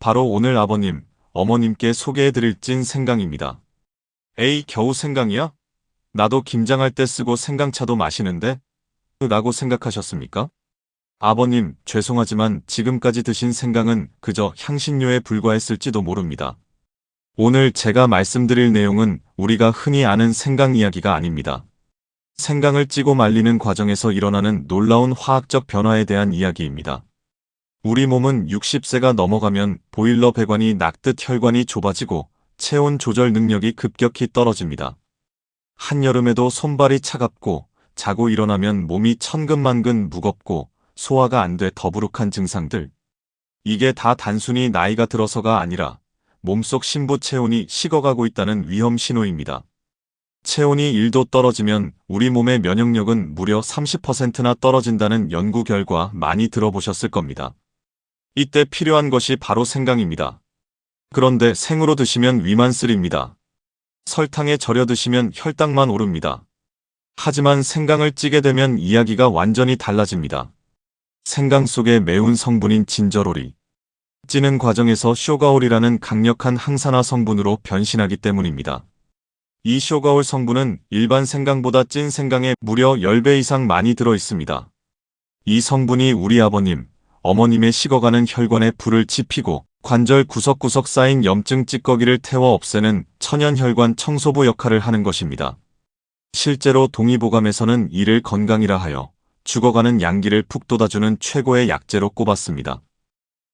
바로 오늘 아버님, 어머님께 소개해드릴 찐 생강입니다. 에이, 겨우 생강이야? 나도 김장할 때 쓰고 생강차도 마시는데? 라고 생각하셨습니까? 아버님, 죄송하지만 지금까지 드신 생강은 그저 향신료에 불과했을지도 모릅니다. 오늘 제가 말씀드릴 내용은 우리가 흔히 아는 생강 이야기가 아닙니다. 생강을 찌고 말리는 과정에서 일어나는 놀라운 화학적 변화에 대한 이야기입니다. 우리 몸은 60세가 넘어가면 보일러 배관이 낙듯 혈관이 좁아지고 체온 조절 능력이 급격히 떨어집니다. 한여름에도 손발이 차갑고 자고 일어나면 몸이 천근만근 무겁고 소화가 안 돼 더부룩한 증상들. 이게 다 단순히 나이가 들어서가 아니라 몸속 신부 체온이 식어가고 있다는 위험 신호입니다. 체온이 1도 떨어지면 우리 몸의 면역력은 무려 30%나 떨어진다는 연구 결과 많이 들어보셨을 겁니다. 이때 필요한 것이 바로 생강입니다. 그런데 생으로 드시면 위만 쓰립니다. 설탕에 절여 드시면 혈당만 오릅니다. 하지만 생강을 찌게 되면 이야기가 완전히 달라집니다. 생강 속의 매운 성분인 진저롤이 찌는 과정에서 쇼가올이라는 강력한 항산화 성분으로 변신하기 때문입니다. 이 쇼가올 성분은 일반 생강보다 찐 생강에 무려 10배 이상 많이 들어 있습니다. 이 성분이 우리 아버님, 어머님의 식어가는 혈관에 불을 지피고 관절 구석구석 쌓인 염증 찌꺼기를 태워 없애는 천연혈관 청소부 역할을 하는 것입니다. 실제로 동의보감에서는 이를 건강이라 하여 죽어가는 양기를 푹 돋아주는 최고의 약재로 꼽았습니다.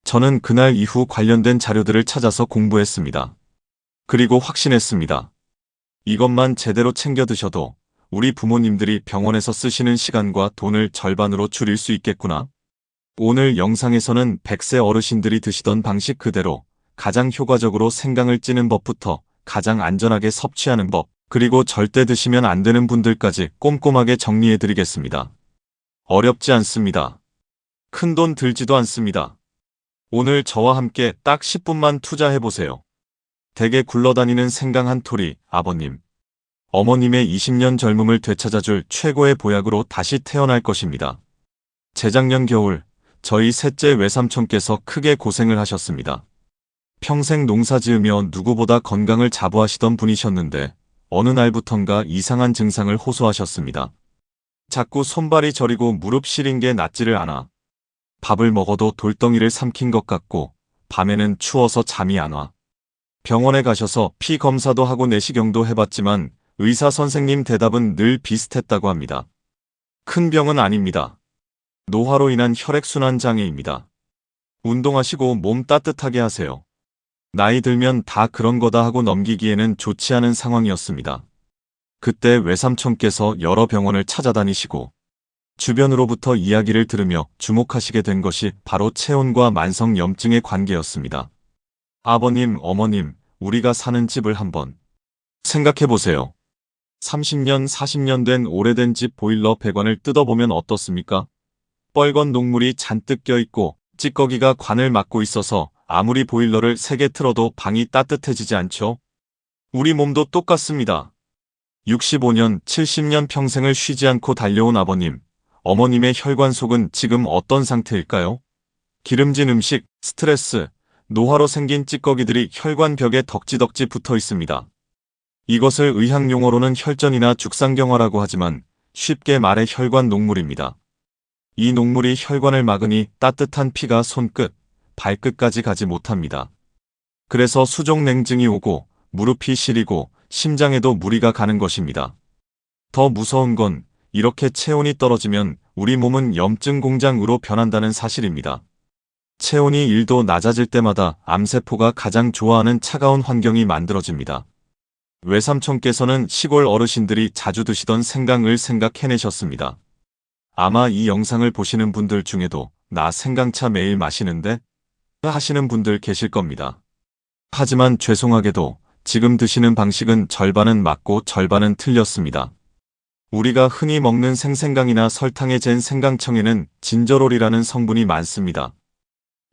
저는 그날 이후 관련된 자료들을 찾아서 공부했습니다. 그리고 확신했습니다. 이것만 제대로 챙겨 드셔도 우리 부모님들이 병원에서 쓰시는 시간과 돈을 절반으로 줄일 수 있겠구나. 오늘 영상에서는 100세 어르신들이 드시던 방식 그대로 가장 효과적으로 생강을 찌는 법부터 가장 안전하게 섭취하는 법, 그리고 절대 드시면 안 되는 분들까지 꼼꼼하게 정리해드리겠습니다. 어렵지 않습니다. 큰돈 들지도 않습니다. 오늘 저와 함께 딱 10분만 투자해보세요. 댁에 굴러다니는 생강 한 톨이 아버님, 어머님의 20년 젊음을 되찾아줄 최고의 보약으로 다시 태어날 것입니다. 재작년 겨울 저희 셋째 외삼촌께서 크게 고생을 하셨습니다. 평생 농사 지으며 누구보다 건강을 자부하시던 분이셨는데 어느 날부턴가 이상한 증상을 호소하셨습니다. 자꾸 손발이 저리고 무릎 시린 게 낫지를 않아. 밥을 먹어도 돌덩이를 삼킨 것 같고 밤에는 추워서 잠이 안 와. 병원에 가셔서 피 검사도 하고 내시경도 해봤지만 의사 선생님 대답은 늘 비슷했다고 합니다. 큰 병은 아닙니다. 노화로 인한 혈액순환 장애입니다. 운동하시고 몸 따뜻하게 하세요. 나이 들면 다 그런 거다 하고 넘기기에는 좋지 않은 상황이었습니다. 그때 외삼촌께서 여러 병원을 찾아다니시고 주변으로부터 이야기를 들으며 주목하시게 된 것이 바로 체온과 만성염증의 관계였습니다. 아버님, 어머님, 우리가 사는 집을 한번 생각해보세요. 30년, 40년 된 오래된 집 보일러 배관을 뜯어보면 어떻습니까? 뻘건 녹물이 잔뜩 껴있고 찌꺼기가 관을 막고 있어서 아무리 보일러를 세게 틀어도 방이 따뜻해지지 않죠? 우리 몸도 똑같습니다. 65년, 70년 평생을 쉬지 않고 달려온 아버님, 어머님의 혈관 속은 지금 어떤 상태일까요? 기름진 음식, 스트레스, 노화로 생긴 찌꺼기들이 혈관 벽에 덕지덕지 붙어 있습니다. 이것을 의학 용어로는 혈전이나 죽상경화라고 하지만 쉽게 말해 혈관 녹물입니다. 이 녹물이 혈관을 막으니 따뜻한 피가 손끝, 발끝까지 가지 못합니다. 그래서 수족냉증이 오고 무릎이 시리고 심장에도 무리가 가는 것입니다. 더 무서운 건 이렇게 체온이 떨어지면 우리 몸은 염증 공장으로 변한다는 사실입니다. 체온이 1도 낮아질 때마다 암세포가 가장 좋아하는 차가운 환경이 만들어집니다. 외삼촌께서는 시골 어르신들이 자주 드시던 생강을 생각해내셨습니다. 아마 이 영상을 보시는 분들 중에도 나 생강차 매일 마시는데? 하시는 분들 계실 겁니다. 하지만 죄송하게도 지금 드시는 방식은 절반은 맞고 절반은 틀렸습니다. 우리가 흔히 먹는 생생강이나 설탕에 잰 생강청에는 진저롤이라는 성분이 많습니다.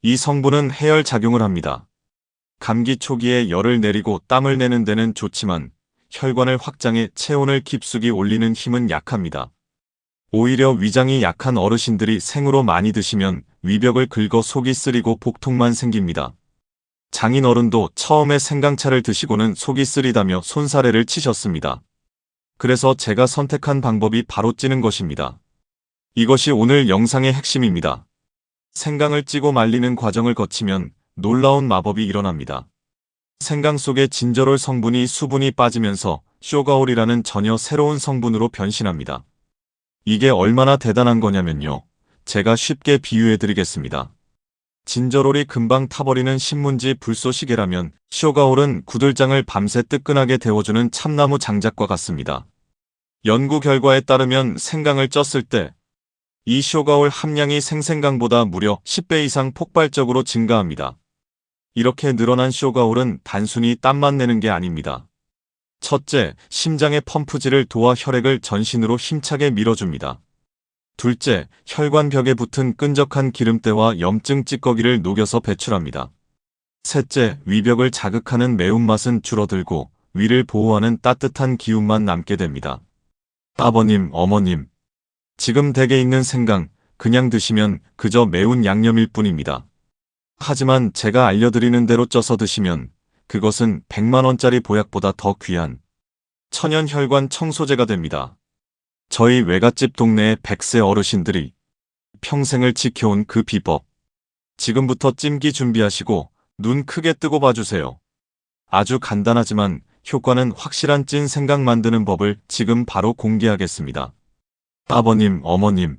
이 성분은 해열 작용을 합니다. 감기 초기에 열을 내리고 땀을 내는 데는 좋지만 혈관을 확장해 체온을 깊숙이 올리는 힘은 약합니다. 오히려 위장이 약한 어르신들이 생으로 많이 드시면 위벽을 긁어 속이 쓰리고 복통만 생깁니다. 장인 어른도 처음에 생강차를 드시고는 속이 쓰리다며 손사래를 치셨습니다. 그래서 제가 선택한 방법이 바로 찌는 것입니다. 이것이 오늘 영상의 핵심입니다. 생강을 찌고 말리는 과정을 거치면 놀라운 마법이 일어납니다. 생강 속의 진저롤 성분이 수분이 빠지면서 쇼가올이라는 전혀 새로운 성분으로 변신합니다. 이게 얼마나 대단한 거냐면요. 제가 쉽게 비유해 드리겠습니다. 진저롤이 금방 타버리는 신문지 불쏘시개라면 쇼가올은 구들장을 밤새 뜨끈하게 데워주는 참나무 장작과 같습니다. 연구 결과에 따르면 생강을 쪘을 때 이 쇼가올 함량이 생생강보다 무려 10배 이상 폭발적으로 증가합니다. 이렇게 늘어난 쇼가올은 단순히 땀만 내는 게 아닙니다. 첫째, 심장의 펌프질을 도와 혈액을 전신으로 힘차게 밀어줍니다. 둘째, 혈관벽에 붙은 끈적한 기름때와 염증 찌꺼기를 녹여서 배출합니다. 셋째, 위벽을 자극하는 매운맛은 줄어들고 위를 보호하는 따뜻한 기운만 남게 됩니다. 아버님, 어머님, 지금 댁에 있는 생강, 그냥 드시면 그저 매운 양념일 뿐입니다. 하지만 제가 알려드리는 대로 쪄서 드시면 그것은 100만원짜리 보약보다 더 귀한 천연 혈관 청소제가 됩니다. 저희 외갓집 동네의 100세 어르신들이 평생을 지켜온 그 비법. 지금부터 찜기 준비하시고 눈 크게 뜨고 봐주세요. 아주 간단하지만 효과는 확실한 찐 생강 만드는 법을 지금 바로 공개하겠습니다. 아버님, 어머님.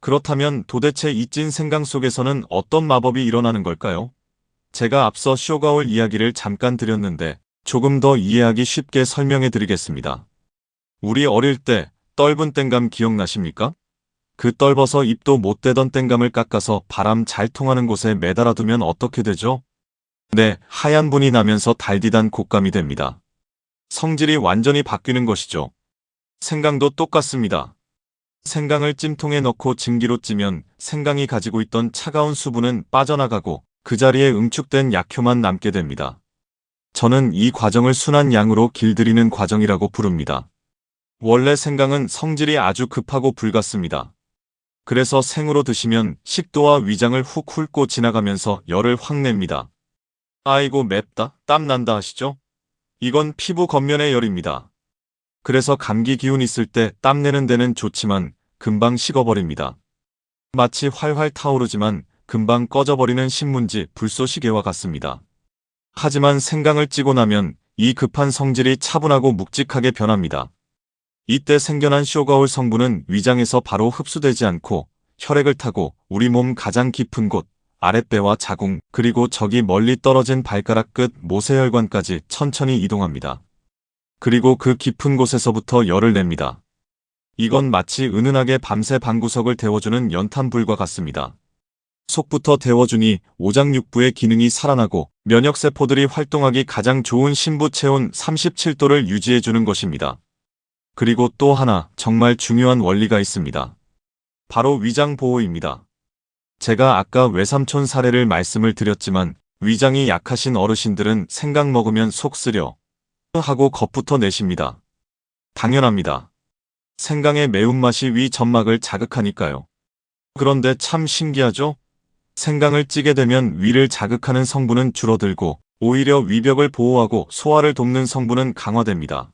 그렇다면 도대체 이 찐 생강 속에서는 어떤 마법이 일어나는 걸까요? 제가 앞서 쇼가올 이야기를 잠깐 드렸는데 조금 더 이해하기 쉽게 설명해 드리겠습니다. 우리 어릴 때 떫은 땡감 기억나십니까? 그 떫어서 입도 못 대던 땡감을 깎아서 바람 잘 통하는 곳에 매달아 두면 어떻게 되죠? 네, 하얀 분이 나면서 달디단 곶감이 됩니다. 성질이 완전히 바뀌는 것이죠. 생강도 똑같습니다. 생강을 찜통에 넣고 증기로 찌면 생강이 가지고 있던 차가운 수분은 빠져나가고 그 자리에 응축된 약효만 남게 됩니다. 저는 이 과정을 순한 양으로 길들이는 과정이라고 부릅니다. 원래 생강은 성질이 아주 급하고 불같습니다. 그래서 생으로 드시면 식도와 위장을 훅 훑고 지나가면서 열을 확 냅니다. 아이고 맵다, 땀난다 하시죠? 이건 피부 겉면의 열입니다. 그래서 감기 기운 있을 때 땀내는 데는 좋지만 금방 식어버립니다. 마치 활활 타오르지만 금방 꺼져버리는 신문지 불쏘시개와 같습니다. 하지만 생강을 찌고 나면 이 급한 성질이 차분하고 묵직하게 변합니다. 이때 생겨난 쇼가올 성분은 위장에서 바로 흡수되지 않고 혈액을 타고 우리 몸 가장 깊은 곳, 아랫배와 자궁, 그리고 저기 멀리 떨어진 발가락 끝 모세혈관까지 천천히 이동합니다. 그리고 그 깊은 곳에서부터 열을 냅니다. 이건 마치 은은하게 밤새 방구석을 데워주는 연탄불과 같습니다. 속부터 데워주니 오장육부의 기능이 살아나고 면역세포들이 활동하기 가장 좋은 신부 체온 37도를 유지해주는 것입니다. 그리고 또 하나 정말 중요한 원리가 있습니다. 바로 위장 보호입니다. 제가 아까 외삼촌 사례를 말씀을 드렸지만 위장이 약하신 어르신들은 생강 먹으면 속 쓰려 하고 겁부터 내십니다. 당연합니다. 생강의 매운맛이 위 점막을 자극하니까요. 그런데 참 신기하죠? 생강을 찌게 되면 위를 자극하는 성분은 줄어들고 오히려 위벽을 보호하고 소화를 돕는 성분은 강화됩니다.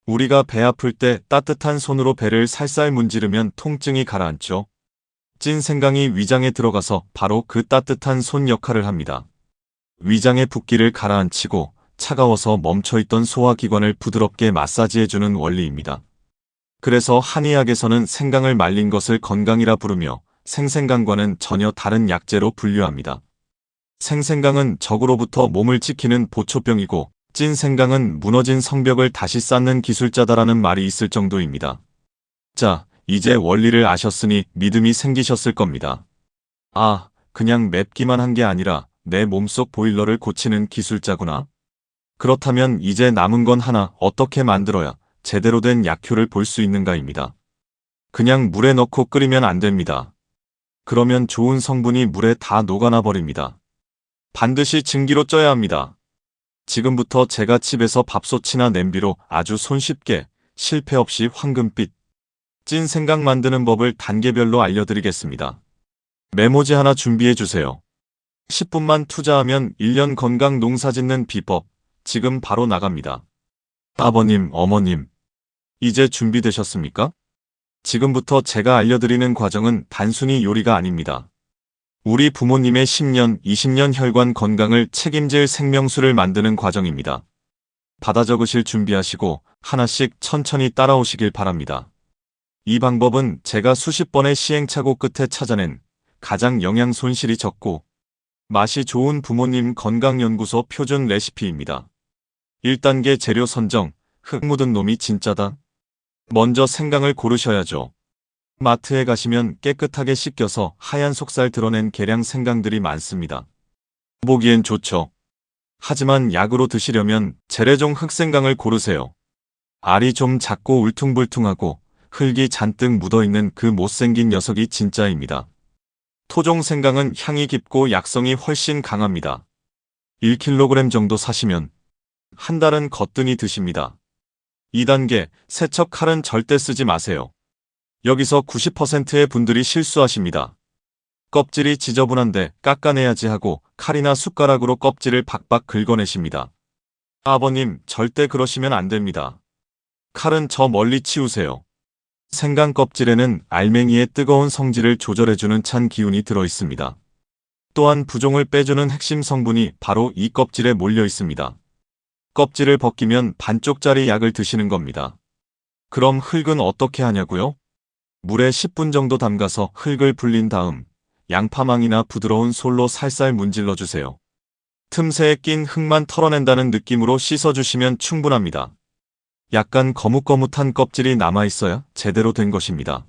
우리가 배 아플 때 따뜻한 손으로 배를 살살 문지르면 통증이 가라앉죠. 찐 생강이 위장에 들어가서 바로 그 따뜻한 손 역할을 합니다. 위장의 붓기를 가라앉히고 차가워서 멈춰있던 소화기관을 부드럽게 마사지해주는 원리입니다. 그래서 한의학에서는 생강을 말린 것을 건강이라 부르며 생생강과는 전혀 다른 약재로 분류합니다. 생생강은 적으로부터 몸을 지키는 보초병이고 찐 생강은 무너진 성벽을 다시 쌓는 기술자다라는 말이 있을 정도입니다. 자, 이제 원리를 아셨으니 믿음이 생기셨을 겁니다. 아, 그냥 맵기만 한 게 아니라 내 몸속 보일러를 고치는 기술자구나. 그렇다면 이제 남은 건 하나, 어떻게 만들어야 제대로 된 약효를 볼 수 있는가입니다. 그냥 물에 넣고 끓이면 안 됩니다. 그러면 좋은 성분이 물에 다 녹아나 버립니다. 반드시 증기로 쪄야 합니다. 지금부터 제가 집에서 밥솥이나 냄비로 아주 손쉽게 실패 없이 황금빛 찐 생강 만드는 법을 단계별로 알려드리겠습니다. 메모지 하나 준비해 주세요. 10분만 투자하면 1년 건강 농사 짓는 비법, 지금 바로 나갑니다. 아버님, 어머님, 이제 준비되셨습니까? 지금부터 제가 알려드리는 과정은 단순히 요리가 아닙니다. 우리 부모님의 10년, 20년 혈관 건강을 책임질 생명수를 만드는 과정입니다. 받아 적으실 준비하시고 하나씩 천천히 따라오시길 바랍니다. 이 방법은 제가 수십 번의 시행착오 끝에 찾아낸 가장 영양 손실이 적고 맛이 좋은 부모님 건강연구소 표준 레시피입니다. 1단계 재료 선정, 흙 묻은 놈이 진짜다. 먼저 생강을 고르셔야죠. 마트에 가시면 깨끗하게 씻겨서 하얀 속살 드러낸 계량 생강들이 많습니다. 보기엔 좋죠. 하지만 약으로 드시려면 재래종 흑생강을 고르세요. 알이 좀 작고 울퉁불퉁하고 흙이 잔뜩 묻어있는 그 못생긴 녀석이 진짜입니다. 토종 생강은 향이 깊고 약성이 훨씬 강합니다. 1kg 정도 사시면 한 달은 거뜬히 드십니다. 2단계, 세척 칼은 절대 쓰지 마세요. 여기서 90%의 분들이 실수하십니다. 껍질이 지저분한데 깎아내야지 하고 칼이나 숟가락으로 껍질을 박박 긁어내십니다. 아버님, 절대 그러시면 안 됩니다. 칼은 저 멀리 치우세요. 생강 껍질에는 알맹이의 뜨거운 성질을 조절해주는 찬 기운이 들어있습니다. 또한 부종을 빼주는 핵심 성분이 바로 이 껍질에 몰려 있습니다. 껍질을 벗기면 반쪽짜리 약을 드시는 겁니다. 그럼 흙은 어떻게 하냐고요? 물에 10분 정도 담가서 흙을 불린 다음 양파망이나 부드러운 솔로 살살 문질러 주세요. 틈새에 낀 흙만 털어낸다는 느낌으로 씻어주시면 충분합니다. 약간 거뭇거뭇한 껍질이 남아있어야 제대로 된 것입니다.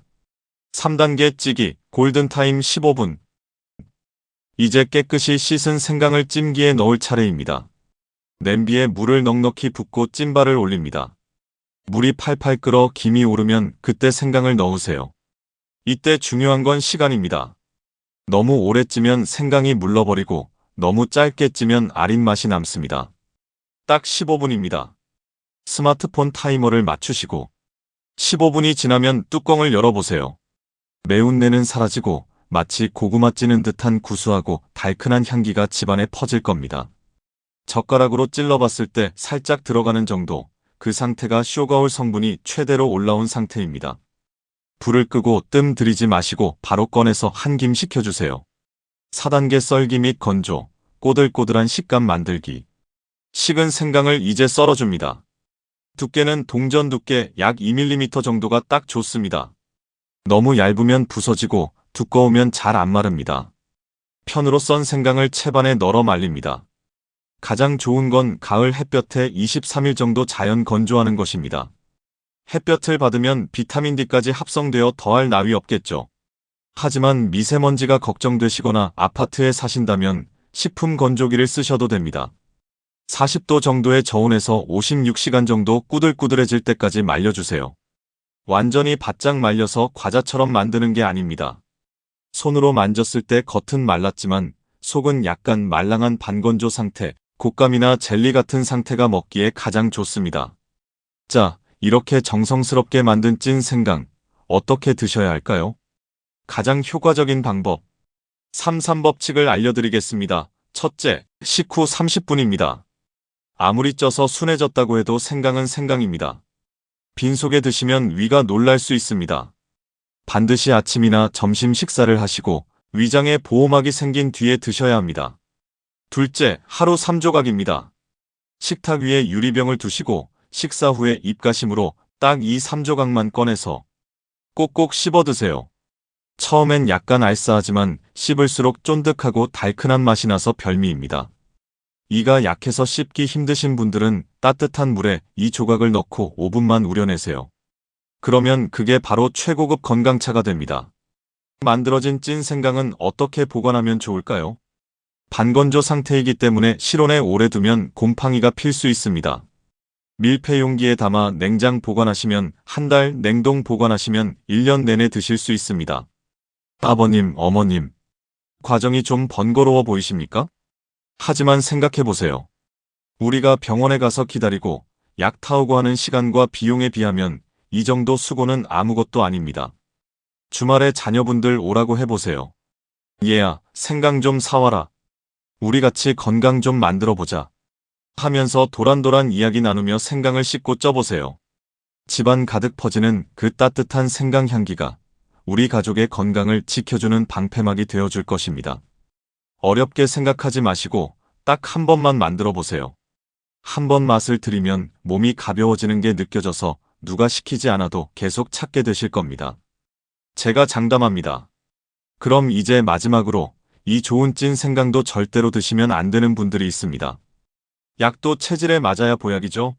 3단계 찌기, 골든타임 15분. 이제 깨끗이 씻은 생강을 찜기에 넣을 차례입니다. 냄비에 물을 넉넉히 붓고 찜발을 올립니다. 물이 팔팔 끓어 김이 오르면 그때 생강을 넣으세요. 이때 중요한 건 시간입니다. 너무 오래 찌면 생강이 물러버리고 너무 짧게 찌면 아린 맛이 남습니다. 딱 15분입니다. 스마트폰 타이머를 맞추시고 15분이 지나면 뚜껑을 열어보세요. 매운내는 사라지고 마치 고구마 찌는 듯한 구수하고 달큰한 향기가 집안에 퍼질 겁니다. 젓가락으로 찔러봤을 때 살짝 들어가는 정도, 그 상태가 쇼가올 성분이 최대로 올라온 상태입니다. 불을 끄고 뜸 들이지 마시고 바로 꺼내서 한 김 식혀주세요. 4단계 썰기 및 건조, 꼬들꼬들한 식감 만들기. 식은 생강을 이제 썰어줍니다. 두께는 동전 두께 약 2mm 정도가 딱 좋습니다. 너무 얇으면 부서지고 두꺼우면 잘 안 마릅니다. 편으로 썬 생강을 채반에 널어 말립니다. 가장 좋은 건 가을 햇볕에 23일 정도 자연 건조하는 것입니다. 햇볕을 받으면 비타민 D까지 합성되어 더할 나위 없겠죠. 하지만 미세먼지가 걱정되시거나 아파트에 사신다면 식품 건조기를 쓰셔도 됩니다. 40도 정도의 저온에서 56시간 정도 꾸들꾸들해질 때까지 말려주세요. 완전히 바짝 말려서 과자처럼 만드는 게 아닙니다. 손으로 만졌을 때 겉은 말랐지만 속은 약간 말랑한 반건조 상태, 곶감이나 젤리 같은 상태가 먹기에 가장 좋습니다. 자, 이렇게 정성스럽게 만든 찐 생강, 어떻게 드셔야 할까요? 가장 효과적인 방법, 3-3법칙을 알려드리겠습니다. 첫째, 식후 30분입니다. 아무리 쪄서 순해졌다고 해도 생강은 생강입니다. 빈속에 드시면 위가 놀랄 수 있습니다. 반드시 아침이나 점심 식사를 하시고 위장에 보호막이 생긴 뒤에 드셔야 합니다. 둘째, 하루 3조각입니다. 식탁 위에 유리병을 두시고 식사 후에 입가심으로 딱 이 3조각만 꺼내서 꼭꼭 씹어 드세요. 처음엔 약간 알싸하지만 씹을수록 쫀득하고 달큰한 맛이 나서 별미입니다. 이가 약해서 씹기 힘드신 분들은 따뜻한 물에 이 조각을 넣고 5분만 우려내세요. 그러면 그게 바로 최고급 건강차가 됩니다. 만들어진 찐 생강은 어떻게 보관하면 좋을까요? 반건조 상태이기 때문에 실온에 오래 두면 곰팡이가 필 수 있습니다. 밀폐 용기에 담아 냉장 보관하시면 한 달, 냉동 보관하시면 1년 내내 드실 수 있습니다. 아버님, 어머님, 과정이 좀 번거로워 보이십니까? 하지만 생각해보세요. 우리가 병원에 가서 기다리고 약 타오고 하는 시간과 비용에 비하면 이 정도 수고는 아무것도 아닙니다. 주말에 자녀분들 오라고 해보세요. 얘야, 생강 좀 사와라. 우리 같이 건강 좀 만들어 보자. 하면서 도란도란 이야기 나누며 생강을 씻고 쪄보세요. 집안 가득 퍼지는 그 따뜻한 생강 향기가 우리 가족의 건강을 지켜주는 방패막이 되어줄 것입니다. 어렵게 생각하지 마시고 딱 한 번만 만들어 보세요. 한 번 맛을 들이면 몸이 가벼워지는 게 느껴져서 누가 시키지 않아도 계속 찾게 되실 겁니다. 제가 장담합니다. 그럼 이제 마지막으로 이 좋은 찐 생강도 절대로 드시면 안 되는 분들이 있습니다. 약도 체질에 맞아야 보약이죠.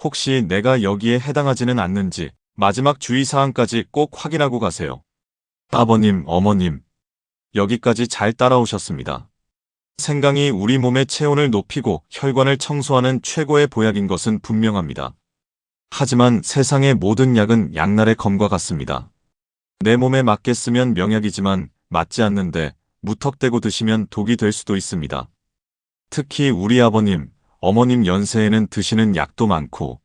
혹시 내가 여기에 해당하지는 않는지 마지막 주의사항까지 꼭 확인하고 가세요. 아버님, 어머님, 여기까지 잘 따라오셨습니다. 생강이 우리 몸의 체온을 높이고 혈관을 청소하는 최고의 보약인 것은 분명합니다. 하지만 세상의 모든 약은 양날의 검과 같습니다. 내 몸에 맞게 쓰면 명약이지만 맞지 않는데 무턱대고 드시면 독이 될 수도 있습니다. 특히 우리 아버님, 어머님 연세에는 드시는 약도 많고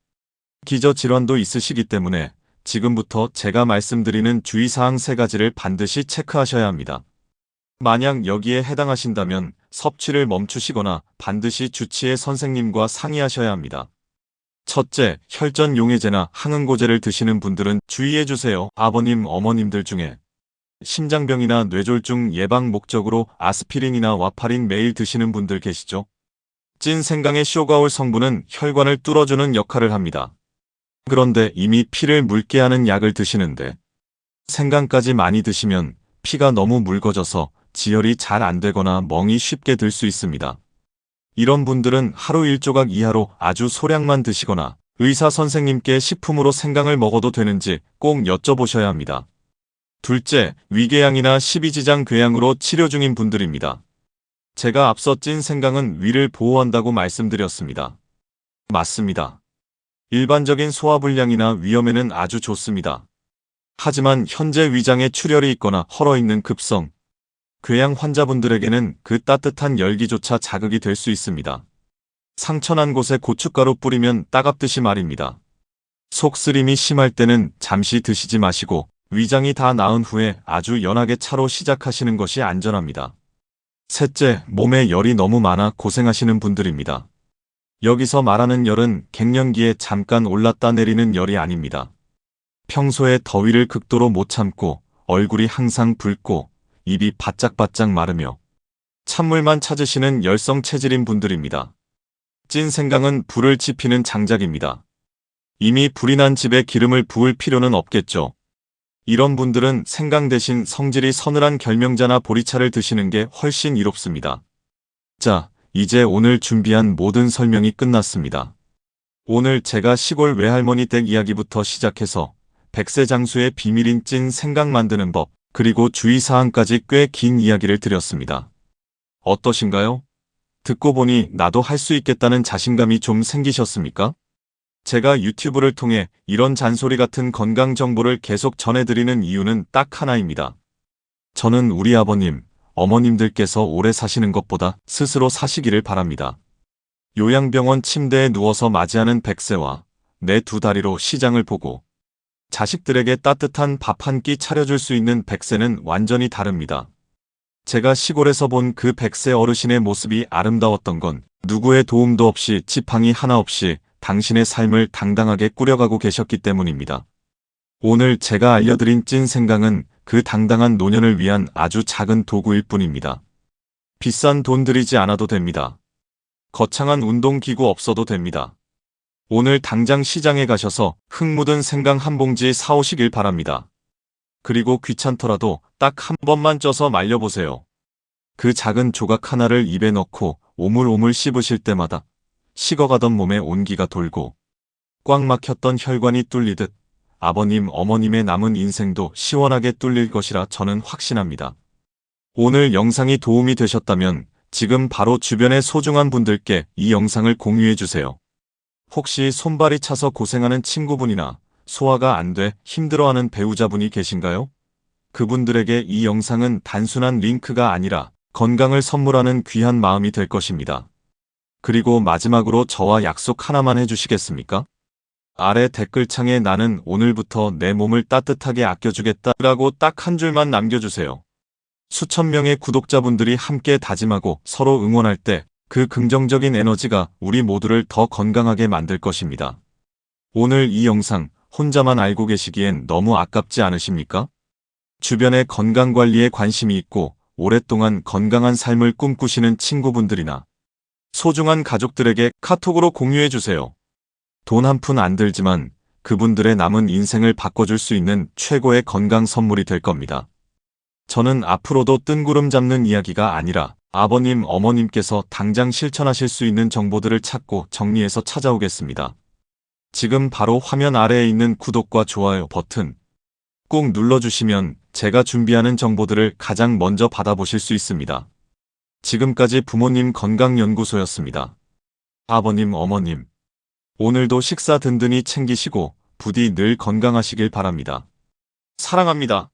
기저질환도 있으시기 때문에 지금부터 제가 말씀드리는 주의사항 3가지를 반드시 체크하셔야 합니다. 만약 여기에 해당하신다면 섭취를 멈추시거나 반드시 주치의 선생님과 상의하셔야 합니다. 첫째, 혈전 용해제나 항응고제를 드시는 분들은 주의해주세요. 아버님, 어머님들 중에 심장병이나 뇌졸중 예방 목적으로 아스피린이나 와파린 매일 드시는 분들 계시죠? 찐 생강의 쇼가올 성분은 혈관을 뚫어주는 역할을 합니다. 그런데 이미 피를 묽게 하는 약을 드시는데 생강까지 많이 드시면 피가 너무 묽어져서 지혈이 잘 안 되거나 멍이 쉽게 들 수 있습니다. 이런 분들은 하루 1조각 이하로 아주 소량만 드시거나 의사 선생님께 식품으로 생강을 먹어도 되는지 꼭 여쭤보셔야 합니다. 둘째, 위궤양이나 십이지장 궤양으로 치료 중인 분들입니다. 제가 앞서 찐 생강은 위를 보호한다고 말씀드렸습니다. 맞습니다. 일반적인 소화불량이나 위염에는 아주 좋습니다. 하지만 현재 위장에 출혈이 있거나 헐어있는 급성 궤양 환자분들에게는 그 따뜻한 열기조차 자극이 될 수 있습니다. 상처난 곳에 고춧가루 뿌리면 따갑듯이 말입니다. 속쓰림이 심할 때는 잠시 드시지 마시고 위장이 다 나은 후에 아주 연하게 차로 시작하시는 것이 안전합니다. 셋째, 몸에 열이 너무 많아 고생하시는 분들입니다. 여기서 말하는 열은 갱년기에 잠깐 올랐다 내리는 열이 아닙니다. 평소에 더위를 극도로 못 참고 얼굴이 항상 붉고 입이 바짝바짝 마르며 찬물만 찾으시는 열성 체질인 분들입니다. 찐 생강은 불을 지피는 장작입니다. 이미 불이 난 집에 기름을 부을 필요는 없겠죠. 이런 분들은 생강 대신 성질이 서늘한 결명자나 보리차를 드시는 게 훨씬 이롭습니다. 자, 이제 오늘 준비한 모든 설명이 끝났습니다. 오늘 제가 시골 외할머니 댁 이야기부터 시작해서 백세장수의 비밀인 찐 생강 만드는 법, 그리고 주의사항까지 꽤 긴 이야기를 드렸습니다. 어떠신가요? 듣고 보니 나도 할 수 있겠다는 자신감이 좀 생기셨습니까? 제가 유튜브를 통해 이런 잔소리 같은 건강 정보를 계속 전해드리는 이유는 딱 하나입니다. 저는 우리 아버님, 어머님들께서 오래 사시는 것보다 스스로 사시기를 바랍니다. 요양병원 침대에 누워서 맞이하는 백세와 내 두 다리로 시장을 보고 자식들에게 따뜻한 밥 한 끼 차려줄 수 있는 백세는 완전히 다릅니다. 제가 시골에서 본 그 백세 어르신의 모습이 아름다웠던 건 누구의 도움도 없이 지팡이 하나 없이 당신의 삶을 당당하게 꾸려가고 계셨기 때문입니다. 오늘 제가 알려드린 찐 생강은 그 당당한 노년을 위한 아주 작은 도구일 뿐입니다. 비싼 돈 들이지 않아도 됩니다. 거창한 운동기구 없어도 됩니다. 오늘 당장 시장에 가셔서 흙 묻은 생강 한 봉지 사오시길 바랍니다. 그리고 귀찮더라도 딱 한 번만 쪄서 말려보세요. 그 작은 조각 하나를 입에 넣고 오물오물 씹으실 때마다 식어가던 몸에 온기가 돌고 꽉 막혔던 혈관이 뚫리듯 아버님, 어머님의 남은 인생도 시원하게 뚫릴 것이라 저는 확신합니다. 오늘 영상이 도움이 되셨다면 지금 바로 주변의 소중한 분들께 이 영상을 공유해주세요. 혹시 손발이 차서 고생하는 친구분이나 소화가 안 돼 힘들어하는 배우자분이 계신가요? 그분들에게 이 영상은 단순한 링크가 아니라 건강을 선물하는 귀한 마음이 될 것입니다. 그리고 마지막으로 저와 약속 하나만 해주시겠습니까? 아래 댓글창에 나는 오늘부터 내 몸을 따뜻하게 아껴주겠다 라고 딱 한 줄만 남겨주세요. 수천 명의 구독자분들이 함께 다짐하고 서로 응원할 때 그 긍정적인 에너지가 우리 모두를 더 건강하게 만들 것입니다. 오늘 이 영상 혼자만 알고 계시기엔 너무 아깝지 않으십니까? 주변에 건강관리에 관심이 있고 오랫동안 건강한 삶을 꿈꾸시는 친구분들이나 소중한 가족들에게 카톡으로 공유해주세요. 돈 한 푼 안 들지만 그분들의 남은 인생을 바꿔줄 수 있는 최고의 건강 선물이 될 겁니다. 저는 앞으로도 뜬구름 잡는 이야기가 아니라 아버님, 어머님께서 당장 실천하실 수 있는 정보들을 찾고 정리해서 찾아오겠습니다. 지금 바로 화면 아래에 있는 구독과 좋아요 버튼 꼭 눌러주시면 제가 준비하는 정보들을 가장 먼저 받아보실 수 있습니다. 지금까지 부모님 건강연구소였습니다. 아버님, 어머님, 오늘도 식사 든든히 챙기시고 부디 늘 건강하시길 바랍니다. 사랑합니다.